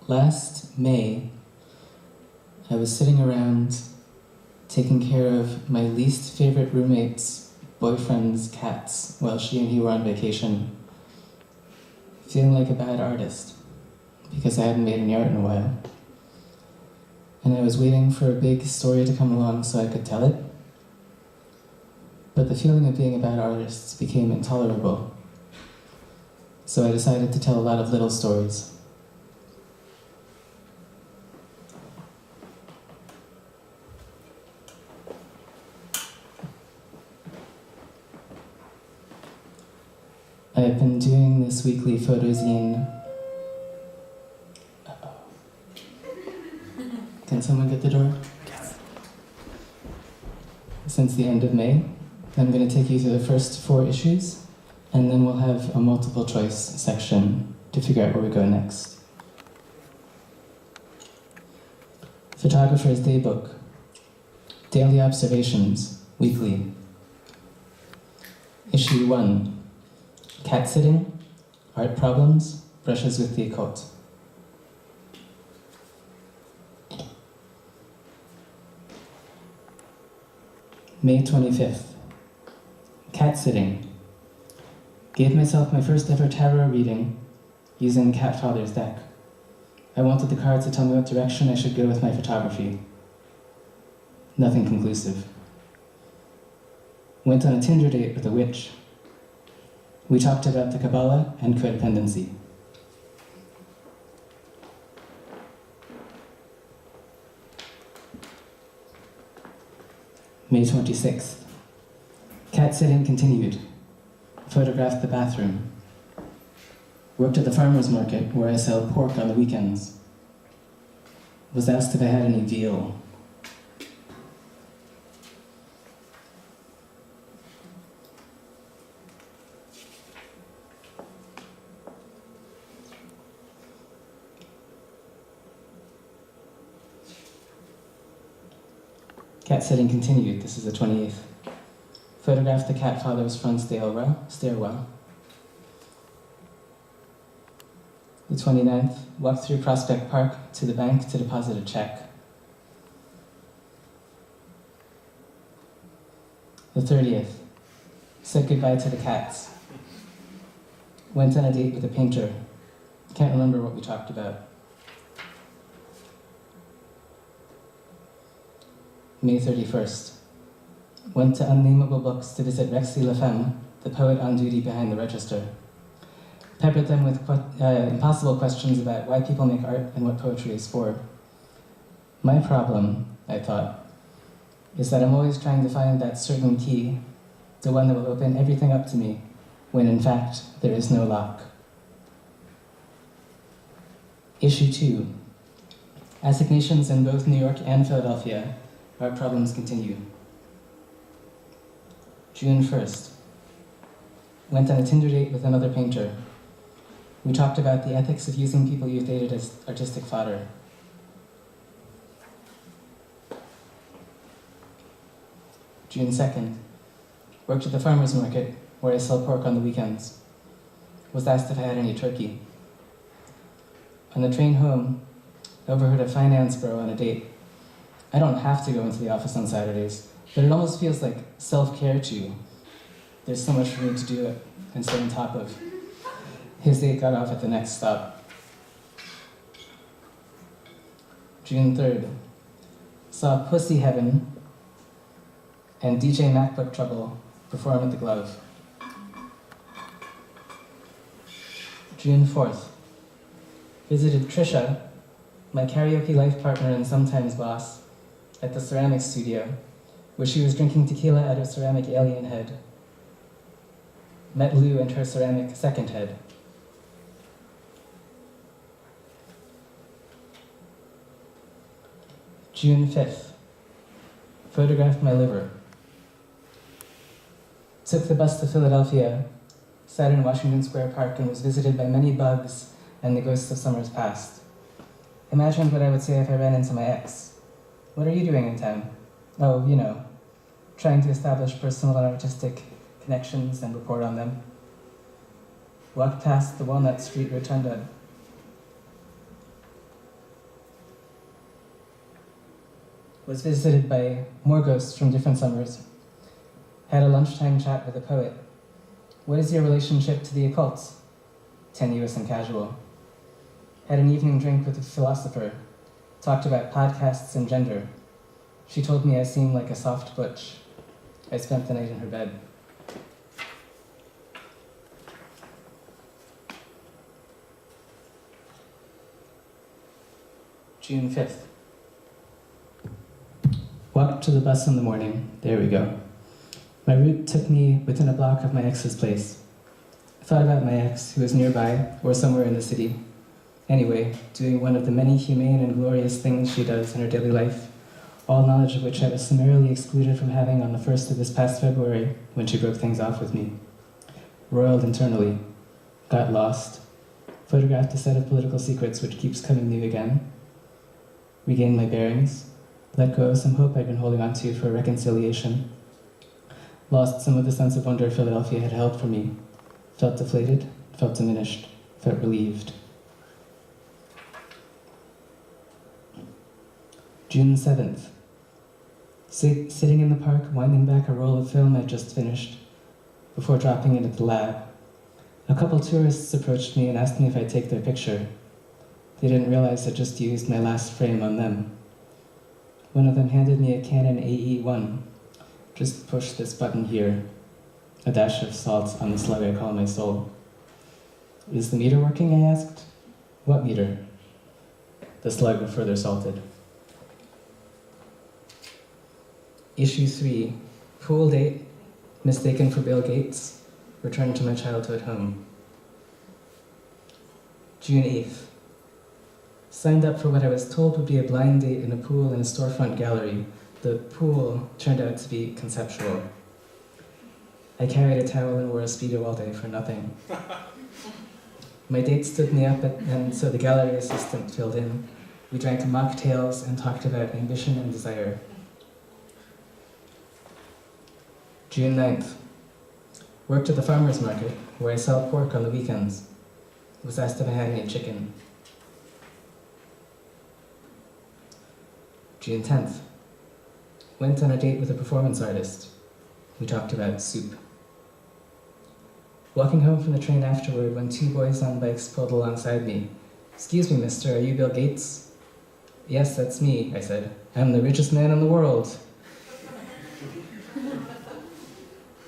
Last May, I was sitting around taking care of my least favorite roommate's boyfriend's cats while she and he were on vacation, feeling like a bad artist because I hadn't made any art in a while. And I was waiting for a big story to come along so I could tell it. But the feeling of being a bad artist became intolerable. So I decided to tell a lot of little stories. I've been doing this weekly photozine. Can someone get the door? Yes. Since the end of May. I'm going to take you through the first 4 issues, and then we'll have a multiple choice section to figure out where we go next. Photographer's Daybook. Daily Observations, weekly. Issue 1. Cat sitting, art problems, brushes with the occult. May 25th. Cat sitting. Gave myself my first ever tarot reading using Cat Father's deck. I wanted the cards to tell me what direction I should go with my photography. Nothing conclusive. Went on a Tinder date with a witch. We talked about the Kabbalah and codependency. May 26th. Cat sitting continued. Photographed the bathroom. Worked at the farmer's market where I sell pork on the weekends. Was asked if I had any veal. Cat sitting continued. This is the 28th. Photographed the cat father's front stairwell. The 29th. Walked through Prospect Park to the bank to deposit a check. The 30th. Said goodbye to the cats. Went on a date with a painter. Can't remember what we talked about. May 31st. Went to Unnameable Books to visit Rexy Lafemme, the poet on duty behind the register. Peppered them with impossible questions about why people make art and what poetry is for. My problem, I thought, is that I'm always trying to find that certain key, the one that will open everything up to me, when in fact there is no lock. Issue 2. Assignations in both New York and Philadelphia. Our problems continue. June 1st. Went on a Tinder date with another painter. We talked about the ethics of using people you've dated as artistic fodder. June 2nd. Worked at the farmer's market, where I sell pork on the weekends. Was asked if I had any turkey. On the train home, overheard a finance bro on a date. I don't have to go into the office on Saturdays, but it almost feels like self-care too. There's so much for me to do it and stay on top of. His date got off at the next stop. June 3rd. Saw Pussy Heaven and DJ MacBook Trouble perform at the Glove. June 4th. Visited Trisha, my karaoke life partner and sometimes boss, at the ceramics studio, where she was drinking tequila out of ceramic alien head. Met Lou and her ceramic second head. June 5th. Photographed my liver. Took the bus to Philadelphia, sat in Washington Square Park and was visited by many bugs and the ghosts of summers past. Imagined what I would say if I ran into my ex. What are you doing in town? Oh, you know, trying to establish personal and artistic connections and report on them. Walked past the Walnut Street Rotunda. Was visited by more ghosts from different summers. Had a lunchtime chat with a poet. What is your relationship to the occult? Tenuous and casual. Had an evening drink with a philosopher. Talked about podcasts and gender. She told me I seemed like a soft butch. I spent the night in her bed. June 5th. Walked to the bus in the morning. There we go. My route took me within a block of my ex's place. I thought about my ex, who was nearby, or somewhere in the city. Anyway, doing one of the many humane and glorious things she does in her daily life, all knowledge of which I was summarily excluded from having on the 1st of this past February, when she broke things off with me. Roiled internally. Got lost. Photographed a set of political secrets which keeps coming new again. Regained my bearings. Let go of some hope I'd been holding on to for reconciliation. Lost some of the sense of wonder Philadelphia had held for me. Felt deflated, felt diminished, felt relieved. June 7th. Sitting in the park, winding back a roll of film I'd just finished, before dropping it at the lab. A couple tourists approached me and asked me if I'd take their picture. They didn't realize I'd just used my last frame on them. One of them handed me a Canon AE1. Just push this button here. A dash of salt on the slug I call my soul. Is the meter working, I asked. What meter? The slug further salted. Issue 3, pool date, mistaken for Bill Gates, return to my childhood home. June 8th. Signed up for what I was told would be a blind date in a pool in a storefront gallery. The pool turned out to be conceptual. I carried a towel and wore a Speedo all day for nothing. My date stood me up and so the gallery assistant filled in. We drank mocktails and talked about ambition and desire. June 9th. Worked at the farmer's market, where I sell pork on the weekends. Was asked if I had any chicken. June 10th. Went on a date with a performance artist. We talked about soup. Walking home from the train afterward when 2 boys on bikes pulled alongside me. Excuse me, mister, are you Bill Gates? Yes, that's me, I said. I'm the richest man in the world.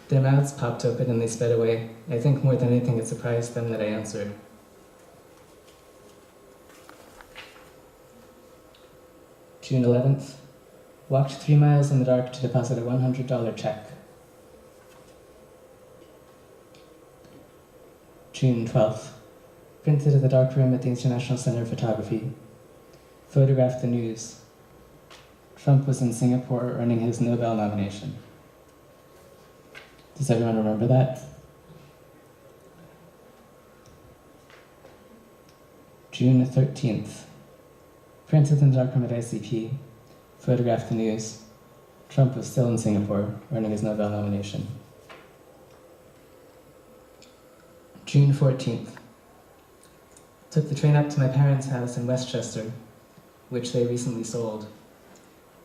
Their mouths popped open and they sped away. I think more than anything it surprised them that I answered. June 11th. Walked 3 miles in the dark to deposit a $100 check. June 12th. Printed at the dark room at the International Center of Photography. Photographed the news. Trump was in Singapore earning his Nobel nomination. Does everyone remember that? June 13th. Printed in the darkroom at ICP. Photographed the news. Trump was still in Singapore, earning his Nobel nomination. June 14th. Took the train up to my parents' house in Westchester, which they recently sold.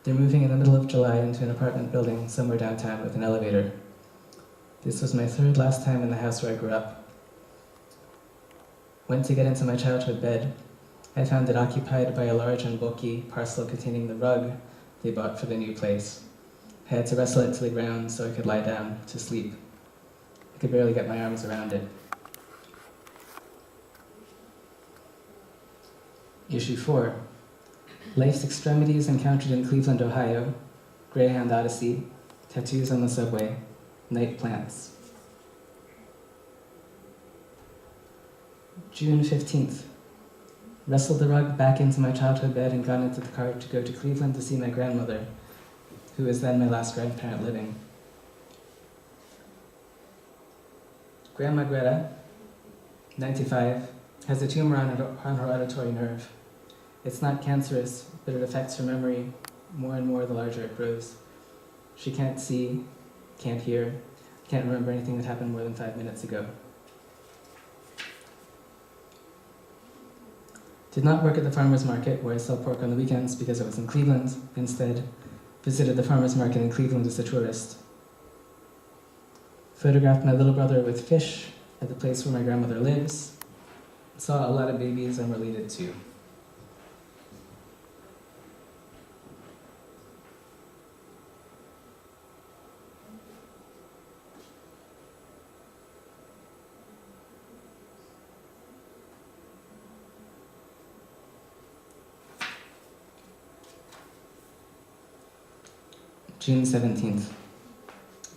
They're moving in the middle of July into an apartment building somewhere downtown with an elevator. This was my 3rd last time in the house where I grew up. Went to get into my childhood bed. I found it occupied by a large and bulky parcel containing the rug they bought for the new place. I had to wrestle it to the ground so I could lie down to sleep. I could barely get my arms around it. Issue 4. Life's extremities encountered in Cleveland, Ohio. Greyhound Odyssey. Tattoos on the subway. Night plants. June 15th. Wrestled the rug back into my childhood bed and got into the car to go to Cleveland to see my grandmother, who was then my last grandparent living. Grandma Greta, 95, has a tumor on her auditory nerve. It's not cancerous, but it affects her memory more and more the larger it grows. She can't see, can't hear, can't remember anything that happened more than 5 minutes ago. Did not work at the farmer's market where I sell pork on the weekends because I was in Cleveland. Instead, visited the farmer's market in Cleveland as a tourist. Photographed my little brother with fish at the place where my grandmother lives. Saw a lot of babies I'm related to. June 17th.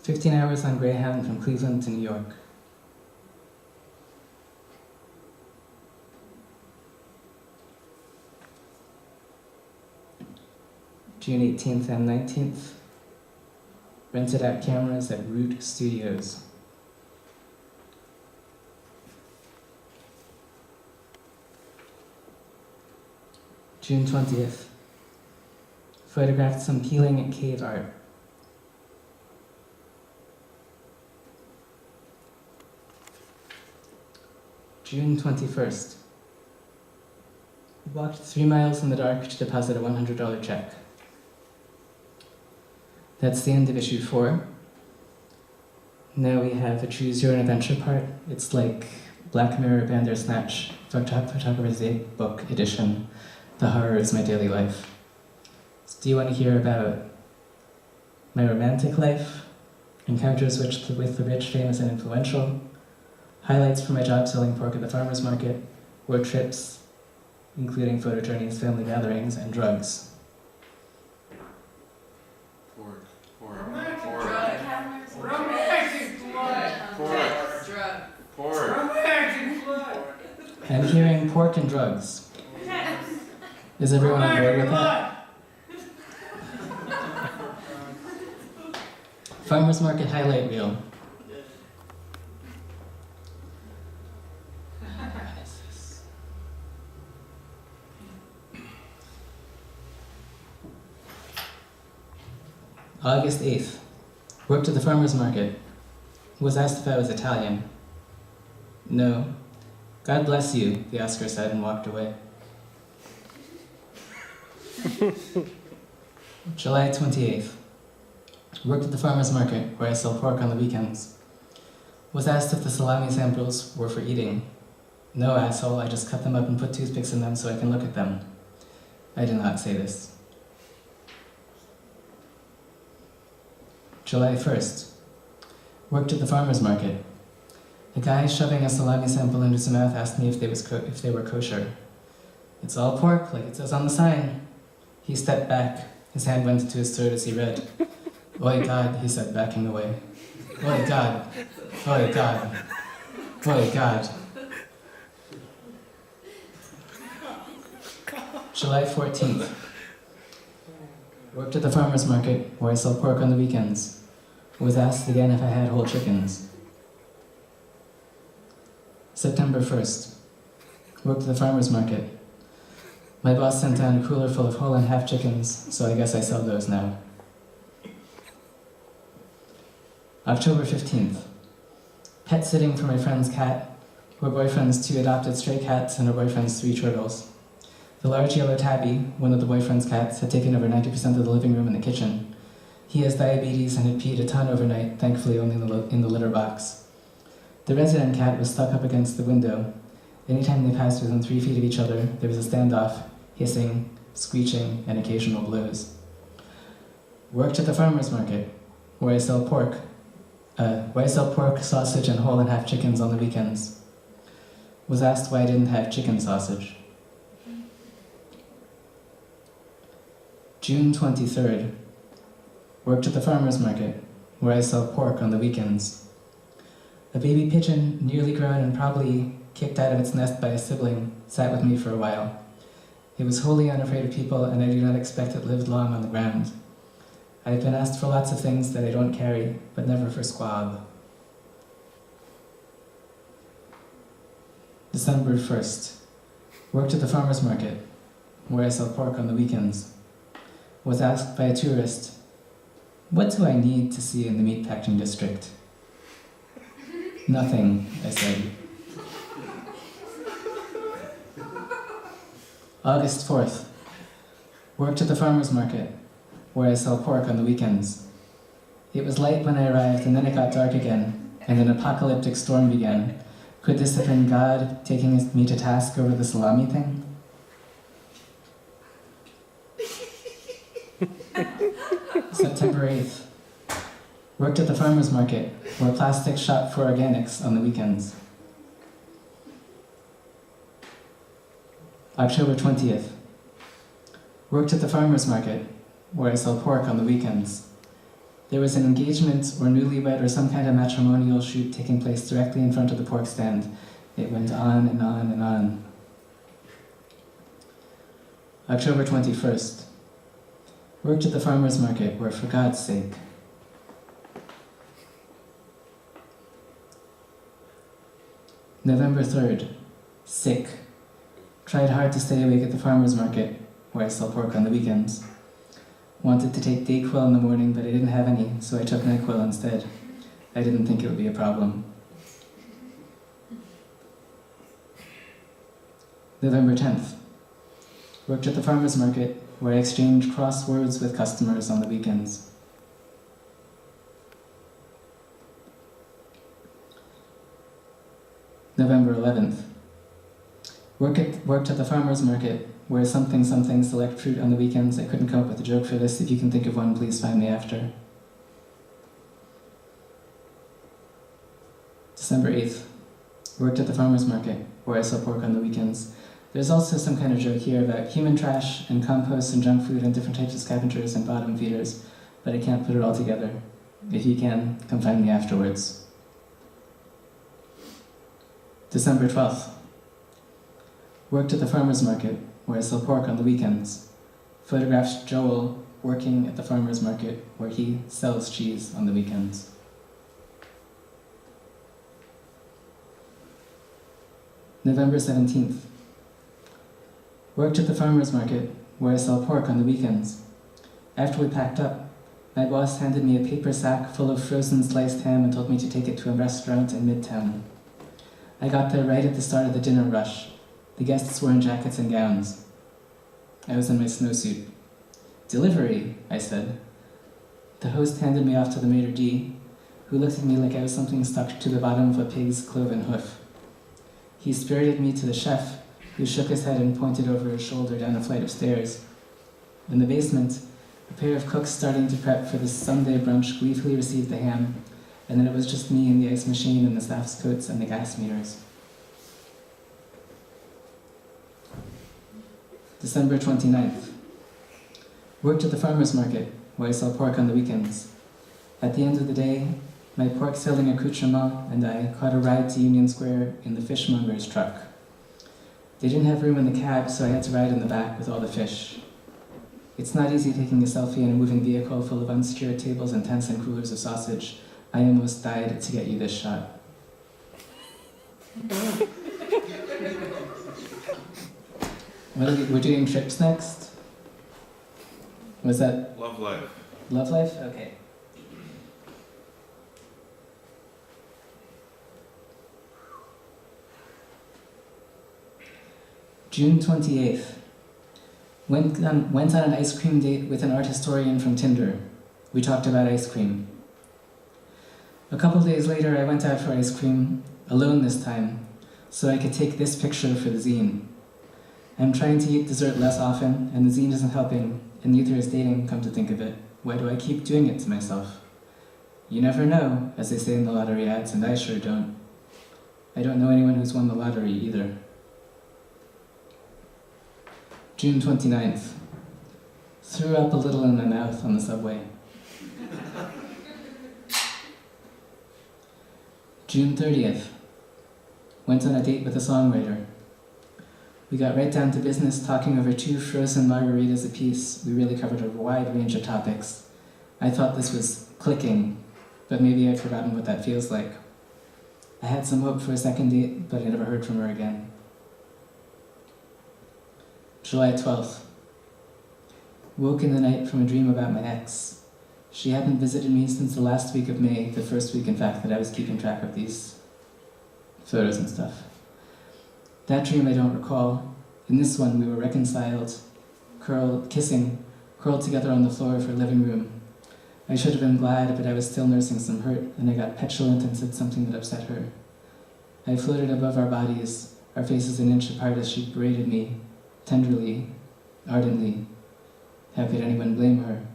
15 hours on Greyhound from Cleveland to New York. June 18th and 19th. Rented out cameras at Root Studios. June 20th. Photographed some peeling cave art. June 21st. Walked 3 miles in the dark to deposit a $100 check. That's the end of issue 4. Now we have a Choose Your Own Adventure part. It's like Black Mirror Bandersnatch, Photographer's Book edition. The horror is my daily life. So do you want to hear about my romantic life, encounters with the rich, famous, and influential, highlights from my job selling pork at the farmer's market, work trips, including photo journeys, family gatherings, and drugs? I'm hearing pork and drugs. Is everyone on board with that? Farmer's Market highlight reel. August 8th. Worked at the farmer's market. Was asked if I was Italian. No. God bless you, the Oscar said and walked away. July 28th. Worked at the farmer's market, where I sell pork on the weekends. Was asked if the salami samples were for eating. No, asshole, I just cut them up and put toothpicks in them so I can look at them. I did not say this. July 1st. Worked at the farmer's market. The guy shoving a salami sample into his mouth asked me if they were kosher. It's all pork, like it says on the sign. He stepped back. His hand went to his throat as he read. Oi God, he said, backing away. Oi God. Oi God. Oi God. July 14th. Worked at the farmer's market, where I sell pork on the weekends. Was asked again if I had whole chickens. September 1st. Worked at the farmer's market. My boss sent down a cooler full of whole and half chickens, so I guess I sell those now. October 15th. Pet sitting for my friend's cat, her boyfriend's 2 adopted stray cats, and her boyfriend's 3 turtles. The large yellow tabby, one of the boyfriend's cats, had taken over 90% of the living room and the kitchen. He has diabetes and had peed a ton overnight, thankfully only in the litter box. The resident cat was stuck up against the window. Anytime they passed within 3 feet of each other, there was a standoff, hissing, screeching, and occasional blows. Worked at the farmer's market, where I sell pork, sausage, and whole and half chickens on the weekends. Was asked why I didn't have chicken sausage. June 23rd. Worked at the farmer's market, where I sell pork on the weekends. A baby pigeon, nearly grown and probably kicked out of its nest by a sibling, sat with me for a while. It was wholly unafraid of people, and I do not expect it lived long on the ground. I have been asked for lots of things that I don't carry, but never for squab. December 1st. Worked at the farmer's market, where I sell pork on the weekends. Was asked by a tourist, "What do I need to see in the meatpacking district?" "Nothing," I said. August 4th. Worked at the farmer's market, where I sell pork on the weekends. It was light when I arrived, and then it got dark again, and an apocalyptic storm began. Could this have been God taking me to task over the salami thing? September 8th. Worked at the farmer's market, where plastics shop for organics on the weekends. October 20th. Worked at the farmer's market, where I sell pork on the weekends. There was an engagement or newlywed or some kind of matrimonial shoot taking place directly in front of the pork stand. It went on and on and on. October 21st. Worked at the farmer's market, where for God's sake. November 3rd. Sick. Tried hard to stay awake at the farmer's market, where I sell pork on the weekends. Wanted to take Dayquil in the morning, but I didn't have any, so I took NyQuil instead. I didn't think it would be a problem. November 10th. Worked at the farmer's market, where I exchanged crosswords with customers on the weekends. November 11th. Worked at the farmer's market, where something select fruit on the weekends. I couldn't come up with a joke for this. If you can think of one, please find me after. December 8th. Worked at the farmer's market, where I sell pork on the weekends. There's also some kind of joke here about human trash and compost and junk food and different types of scavengers and bottom feeders, but I can't put it all together. If you can, come find me afterwards. December 12th. Worked at the farmer's market, where I sell pork on the weekends. Photographed Joel working at the farmer's market, where he sells cheese on the weekends. November 17th. Worked at the farmer's market, where I sell pork on the weekends. After we packed up, my boss handed me a paper sack full of frozen sliced ham and told me to take it to a restaurant in Midtown. I got there right at the start of the dinner rush. The guests were in jackets and gowns. I was in my snowsuit. "Delivery," I said. The host handed me off to the maitre d', who looked at me like I was something stuck to the bottom of a pig's cloven hoof. He spirited me to the chef, who shook his head and pointed over his shoulder down a flight of stairs. In the basement, a pair of cooks starting to prep for the Sunday brunch gleefully received the ham, and then it was just me and the ice machine and the staff's coats and the gas meters. December 29th. Worked at the farmer's market, where I sell pork on the weekends. At the end of the day, my pork selling accoutrement and I caught a ride to Union Square in the fishmonger's truck. They didn't have room in the cab, so I had to ride in the back with all the fish. It's not easy taking a selfie in a moving vehicle full of unsecured tables and tents and coolers of sausage. I almost died to get you this shot. We're doing trips next? Was that? Love life. Love life? Okay. June 28th. Went on an ice cream date with an art historian from Tinder. We talked about ice cream. A couple days later, I went out for ice cream, alone this time, so I could take this picture for the zine. I'm trying to eat dessert less often, and the zine isn't helping, and neither is dating, come to think of it. Why do I keep doing it to myself? You never know, as they say in the lottery ads, and I sure don't. I don't know anyone who's won the lottery either. June 29th. Threw up a little in my mouth on the subway. June 30th. Went on a date with a songwriter. We got right down to business, talking over 2 frozen margaritas apiece. We really covered a wide range of topics. I thought this was clicking, but maybe I've forgotten what that feels like. I had some hope for a second date, but I never heard from her again. July 12th. Woke in the night from a dream about my ex. She hadn't visited me since the last week of May, the first week, in fact, that I was keeping track of these photos and stuff. That dream I don't recall. In this one, we were reconciled, kissing, curled together on the floor of her living room. I should have been glad, but I was still nursing some hurt, and I got petulant and said something that upset her. I floated above our bodies, our faces an inch apart as she berated me, tenderly, ardently. How could anyone blame her?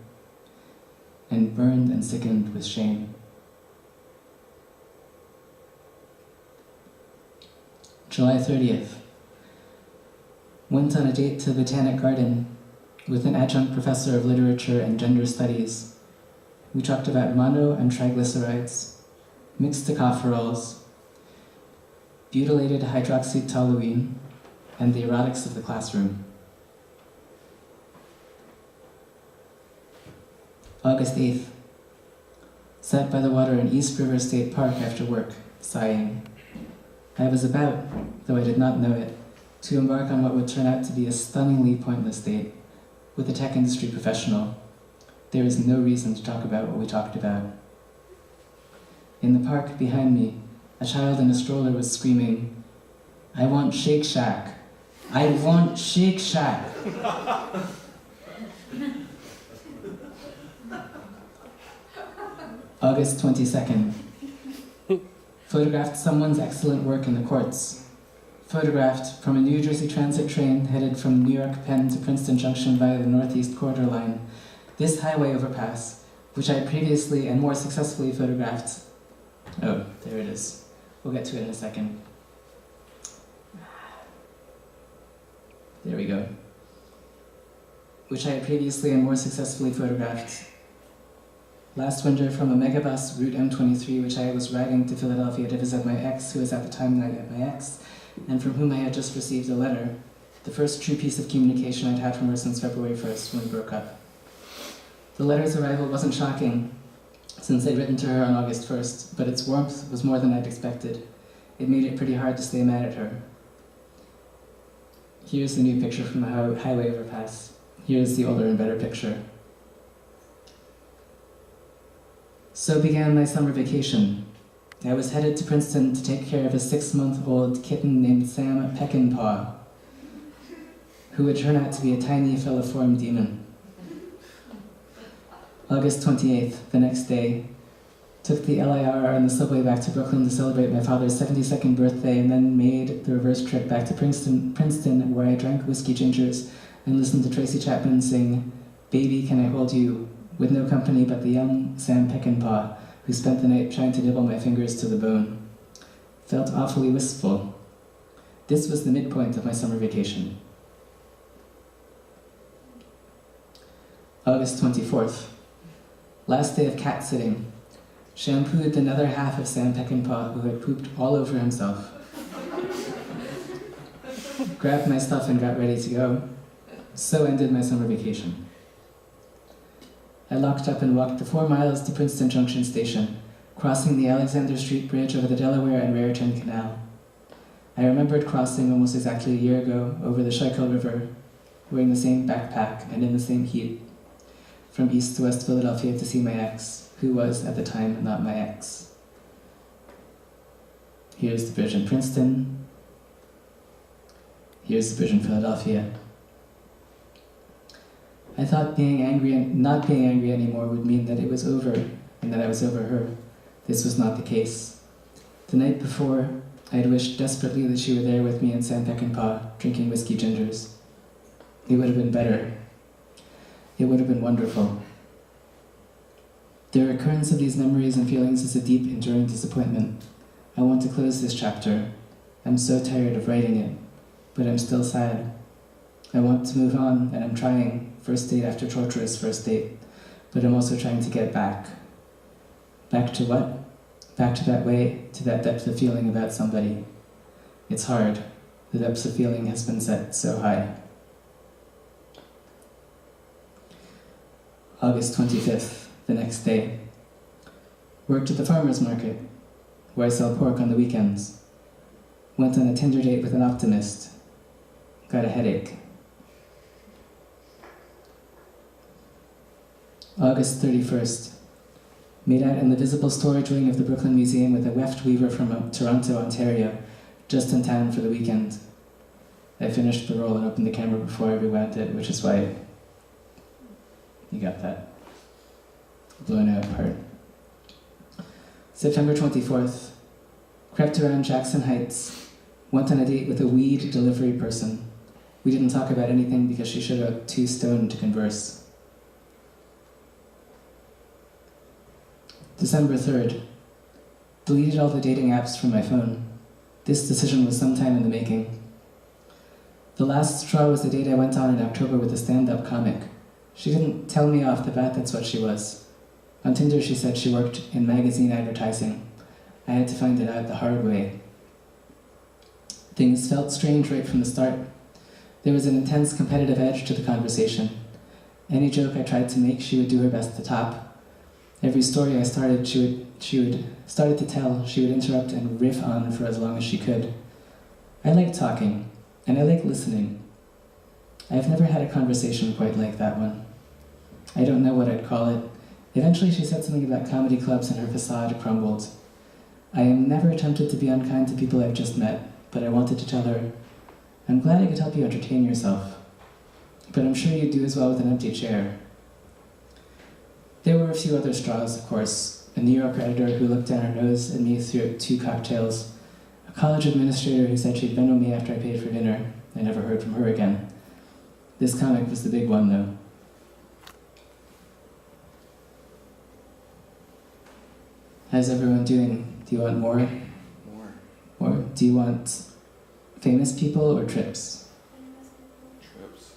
And burned and sickened with shame. July 30th. Went on a date to the Botanic Garden with an adjunct professor of literature and gender studies. We talked about mono and triglycerides, mixed tocopherols, butylated hydroxytoluene, and the erotics of the classroom. August 8th. Sat by the water in East River State Park after work, sighing. I was about, though I did not know it, to embark on what would turn out to be a stunningly pointless date with a tech industry professional. There is no reason to talk about what we talked about. In the park behind me, a child in a stroller was screaming, "I want Shake Shack! I want Shake Shack!" August 22nd. Photographed someone's excellent work in the courts. Photographed from a New Jersey Transit train headed from New York Penn to Princeton Junction via the Northeast Corridor line. This highway overpass, which I previously and more successfully photographed. Oh, there it is. We'll get to it in a second. There we go. Which I had previously and more successfully photographed. Last winter from a megabus, Route M23, which I was riding to Philadelphia to visit my ex, who was at the time my ex, and from whom I had just received a letter, the first true piece of communication I'd had from her since February 1st, when we broke up. The letter's arrival wasn't shocking, since I'd written to her on August 1st, but its warmth was more than I'd expected. It made it pretty hard to stay mad at her. Here's the new picture from the highway overpass. Here's the older and better picture. So began my summer vacation. I was headed to Princeton to take care of a 6-month-old kitten named Sam Peckinpah, who would turn out to be a tiny filiform demon. August 28th, the next day, took the LIR on the subway back to Brooklyn to celebrate my father's 72nd birthday, and then made the reverse trip back to Princeton, where I drank whiskey gingers and listened to Tracy Chapman sing "Baby, Can I Hold You," with no company but the young Sam Peckinpah, who spent the night trying to nibble my fingers to the bone. Felt awfully wistful. This was the midpoint of my summer vacation. August 24th. Last day of cat sitting. Shampooed another half of Sam Peckinpah, who had pooped all over himself. Grabbed my stuff and got ready to go. So ended my summer vacation. I locked up and walked the 4 miles to Princeton Junction Station, crossing the Alexander Street Bridge over the Delaware and Raritan Canal. I remembered crossing almost exactly a year ago over the Schuylkill River, wearing the same backpack and in the same heat, from east to west Philadelphia to see my ex, who was, at the time, not my ex. Here's the bridge in Princeton. Here's the bridge in Philadelphia. I thought not being angry anymore would mean that it was over, and that I was over her. This was not the case. The night before, I had wished desperately that she were there with me and Sam Peckinpah, drinking whiskey gingers. It would have been better. It would have been wonderful. The recurrence of these memories and feelings is a deep, enduring disappointment. I want to close this chapter. I'm so tired of writing it, but I'm still sad. I want to move on, and I'm trying, first date after torturous first date, but I'm also trying to get back. Back to what? Back to that way, to that depth of feeling about somebody. It's hard. The depth of feeling has been set so high. August 25th, the next day. Worked at the farmer's market, where I sell pork on the weekends. Went on a Tinder date with an optimist. Got a headache. August 31st. Made out in the visible storage wing of the Brooklyn Museum with a weft weaver from Toronto, Ontario, just in town for the weekend. I finished the roll and opened the camera before I rewound it, which is why you got that blown out part. September 24th. Crept around Jackson Heights. Went on a date with a weed delivery person. We didn't talk about anything because she should have too stoned to converse. December 3rd. Deleted all the dating apps from my phone. This decision was sometime in the making. The last straw was the date I went on in October with a stand-up comic. She didn't tell me off the bat that's what she was. On Tinder she said she worked in magazine advertising. I had to find it out the hard way. Things felt strange right from the start. There was an intense competitive edge to the conversation. Any joke I tried to make, she would do her best to top. Every story I started, she would started to tell, she would interrupt and riff on for as long as she could. I like talking, and I like listening. I've never had a conversation quite like that one. I don't know what I'd call it. Eventually she said something about comedy clubs and her facade crumbled. I am never tempted to be unkind to people I've just met, but I wanted to tell her, I'm glad I could help you entertain yourself, but I'm sure you'd do as well with an empty chair. There were a few other straws, of course. A New Yorker editor who looked down her nose at me through 2 cocktails. A college administrator who said she'd Venmo me after I paid for dinner. I never heard from her again. This comic was the big one, though. How's everyone doing? Do you want more? More. Do you want famous people or trips? Trips.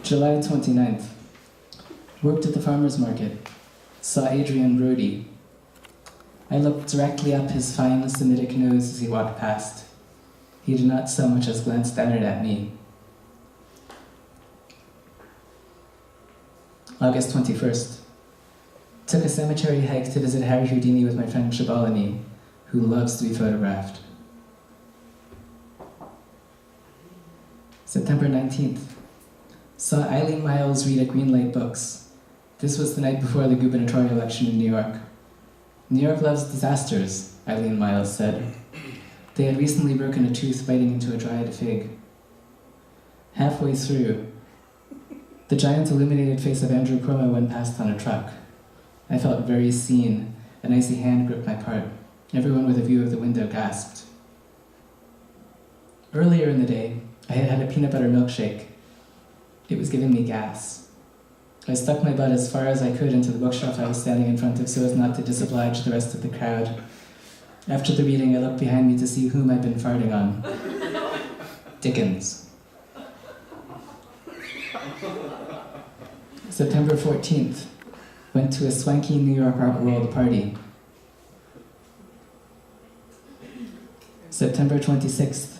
July 29th. Worked at the farmer's market. Saw Adrian Brody. I looked directly up his fine Semitic nose as he walked past. He did not so much as glance down it at me. August 21st. Took a cemetery hike to visit Harry Houdini with my friend Shabalini, who loves to be photographed. September 19th. Saw Eileen Miles read at Greenlight Books. This was the night before the gubernatorial election in New York. New York loves disasters, Eileen Miles said. They had recently broken a tooth biting into a dried fig. Halfway through, the giant illuminated face of Andrew Cuomo went past on a truck. I felt very seen. An icy hand gripped my part. Everyone with a view of the window gasped. Earlier in the day, I had had a peanut butter milkshake. It was giving me gas. I stuck my butt as far as I could into the bookshelf I was standing in front of so as not to disoblige the rest of the crowd. After the reading, I looked behind me to see whom I'd been farting on. Dickens. September 14th. Went to a swanky New York Art World party. September 26th.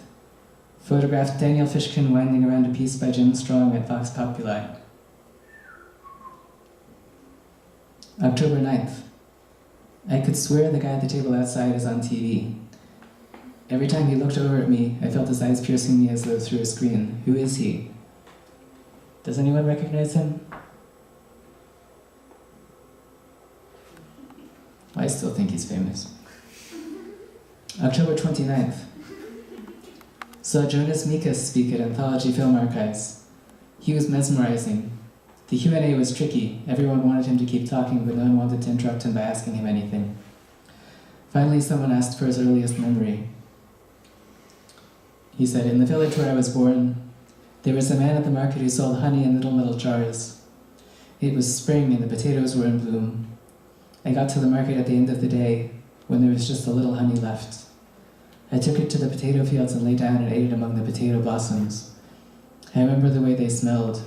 Photographed Daniel Fishkin winding around a piece by Jim Strong at Vox Populi. October 9th. I could swear the guy at the table outside is on TV. Every time he looked over at me, I felt his eyes piercing me as though through a screen. Who is he? Does anyone recognize him? I still think he's famous. October 29th. Saw Jonas Mikas speak at Anthology Film Archives. He was mesmerizing. The Q&A was tricky. Everyone wanted him to keep talking, but no one wanted to interrupt him by asking him anything. Finally, someone asked for his earliest memory. He said, in the village where I was born, there was a man at the market who sold honey in little metal jars. It was spring and the potatoes were in bloom. I got to the market at the end of the day, when there was just a little honey left. I took it to the potato fields and lay down and ate it among the potato blossoms. I remember the way they smelled.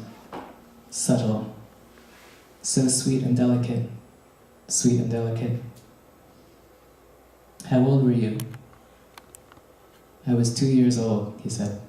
Subtle. So sweet and delicate. Sweet and delicate. How old were you? I was 2 years old, he said.